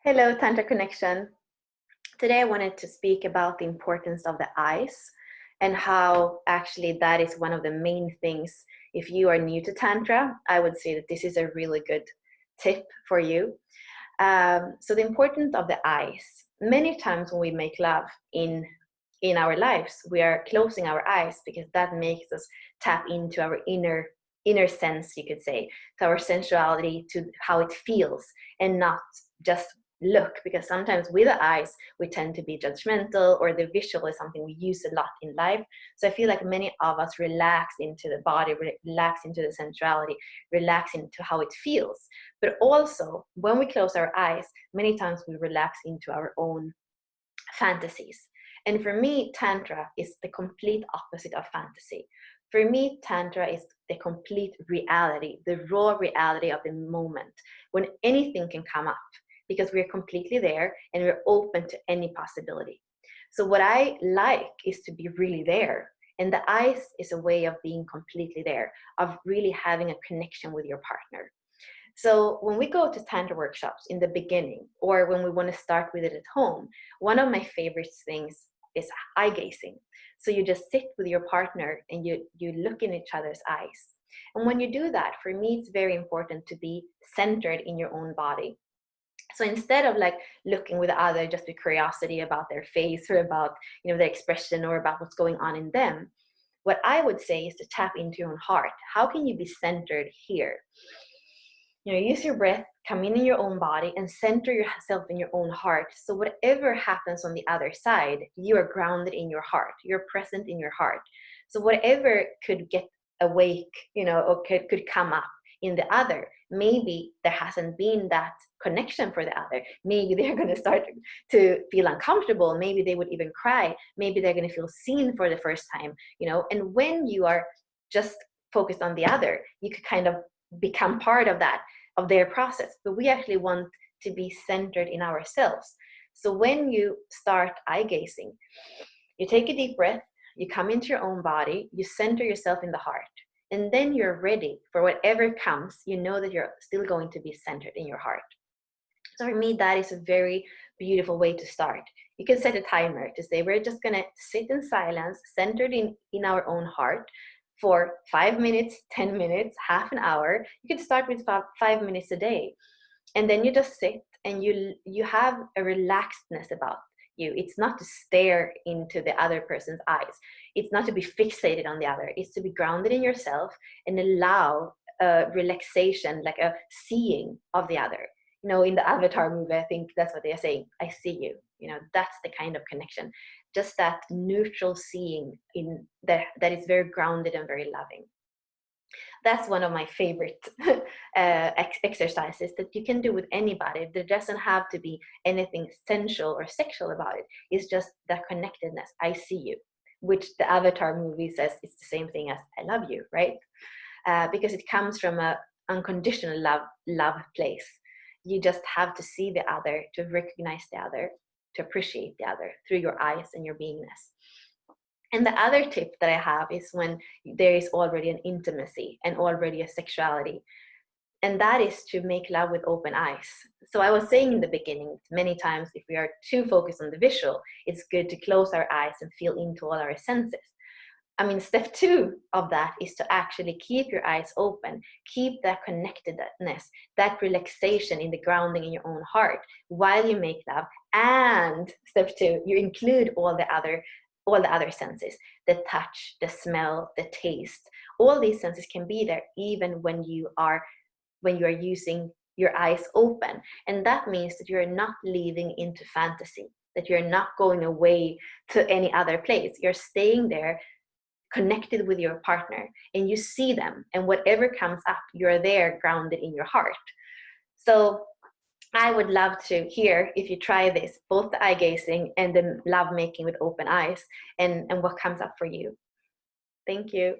Hello, Tantra Connection. Today I wanted to speak about the importance of the eyes and how actually that is one of the main things. If you are new to Tantra, I would say that this is a really good tip for you. So the importance of the eyes. Many times when we make love in our lives, we are closing our eyes because that makes us tap into our inner sense, you could say, to our sensuality, to how it feels, and not just look, because sometimes with the eyes we tend to be judgmental, or the visual is something we use a lot in life. So I feel like many of us relax into the body, relax into the sensuality, relax into how it feels. But also when we close our eyes, many times we relax into our own fantasies. And for me, Tantra is the complete opposite of fantasy. For me, Tantra is the complete reality, the raw reality of the moment, when anything can come up, because we're completely there and we're open to any possibility. So what I like is to be really there. And the eyes is a way of being completely there, of really having a connection with your partner. So when we go to Tantra workshops in the beginning, or when we want to start with it at home, one of my favorite things is eye gazing. So you just sit with your partner and you look in each other's eyes. And when you do that, for me, it's very important to be centered in your own body. So instead of like looking with the other just with curiosity about their face, or about their expression, or about what's going on in them, what I would say is to tap into your own heart. How can you be centered here? Use your breath, come in your own body, and center yourself in your own heart. So whatever happens on the other side, you are grounded in your heart. You're present in your heart. So whatever could get awake, or could come up in the other, maybe there hasn't been that connection for the other. Maybe they're going to start to feel uncomfortable. Maybe they would even cry. Maybe they're going to feel seen for the first time, and when you are just focused on the other, you could kind of become part of that, of their process. But we actually want to be centered in ourselves. So when you start eye gazing, you take a deep breath, you come into your own body, you center yourself in the heart, and then you're ready for whatever comes. You know that you're still going to be centered in your heart. So for me, that is a very beautiful way to start. You can set a timer to say we're just going to sit in silence, centered in our own heart, for 5 minutes, 10 minutes, half an hour. You can start with 5 minutes a day. And then you just sit and you have a relaxedness about you. It's not to stare into the other person's eyes. It's not to be fixated on the other. It's to be grounded in yourself and allow a relaxation, like a seeing of the other. In the Avatar movie, I think that's what they're saying. I see you. That's the kind of connection. Just that neutral seeing in that is very grounded and very loving. That's one of my favorite exercises that you can do with anybody. There doesn't have to be anything sensual or sexual about it. It's just that connectedness. I see you, which the Avatar movie says it's the same thing as I love you, right? Because it comes from a unconditional love place. You just have to see the other, to recognize the other, to appreciate the other through your eyes and your beingness. And the other tip that I have is when there is already an intimacy and already a sexuality, and that is to make love with open eyes. So I was saying in the beginning, many times if we are too focused on the visual, it's good to close our eyes and feel into all our senses. Step 2 of that is to actually keep your eyes open, keep that connectedness, that relaxation in the grounding in your own heart while you make love. And step 2, you include all the other senses, the touch, the smell, the taste. All these senses can be there even when you are using your eyes open. And that means that you're not leaving into fantasy, that you're not going away to any other place. You're staying there, connected with your partner, and you see them, and whatever comes up, you're there grounded in your heart. So I would love to hear if you try this, both the eye gazing and the love making with open eyes, and what comes up for you. Thank you.